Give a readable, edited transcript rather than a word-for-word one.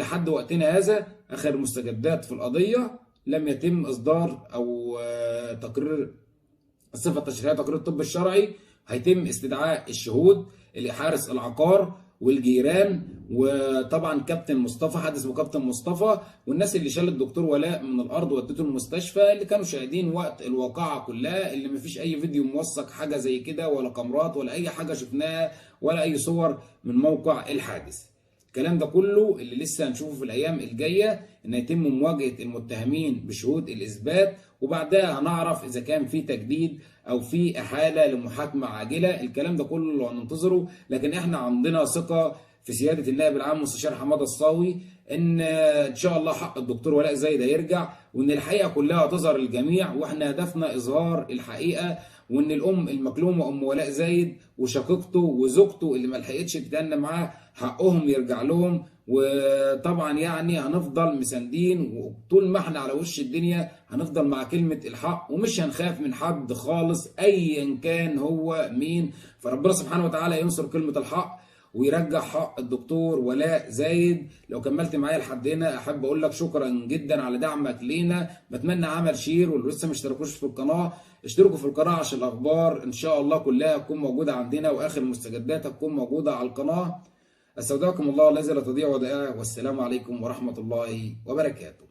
لحد وقتنا هذا اخر المستجدات في القضيه لم يتم اصدار او تقرير الصفه التشريعيه، تقرير الطب الشرعي. هيتم استدعاء الشهود اللي حارس العقار والجيران، وطبعا كابتن مصطفى، حد اسمه كابتن مصطفى، والناس اللي شال الدكتور ولاء من الارض ودته المستشفى، اللي كانوا شاهدين وقت الواقعه كلها، اللي مفيش اي فيديو موثق حاجه زي كده ولا كاميرات ولا اي حاجه شفناها ولا اي صور من موقع الحادث. الكلام ده كله اللي لسه هنشوفه في الايام الجايه، ان يتم مواجهه المتهمين بشهود الاثبات، وبعدها هنعرف اذا كان في تجديد او في احاله لمحاكمه عاجله. الكلام ده كله اللي هننتظره، لكن احنا عندنا ثقه في سياده النائب العام مستشار حماده الصاوي ان شاء الله حق الدكتور ولاء زايد هيرجع، وان الحقيقه كلها تظهر للجميع، واحنا هدفنا اظهار الحقيقه، وان الام المكلومه ام ولاء زايد وشقيقته وزوجته اللي ما لحقتش تتأنى معاه حقهم يرجع لهم. وطبعا يعني هنفضل مساندين، وطول ما احنا على وش الدنيا هنفضل مع كلمه الحق، ومش هنخاف من حد خالص ايا كان هو مين. فربنا سبحانه وتعالى ينصر كلمه الحق ويرجع حق الدكتور ولاء زايد. لو كملت معايا لحد هنا احب اقول لك شكرا جدا على دعمك لينا. بتمنى عمل شير، واللي لسه ما اشتركوش في القناه اشتركوا في القناه عشان الاخبار ان شاء الله كلها تكون موجوده عندنا، واخر المستجدات تكون موجوده على القناه. استودعكم الله الذي لا تضيع ودائعه، والسلام عليكم ورحمه الله وبركاته.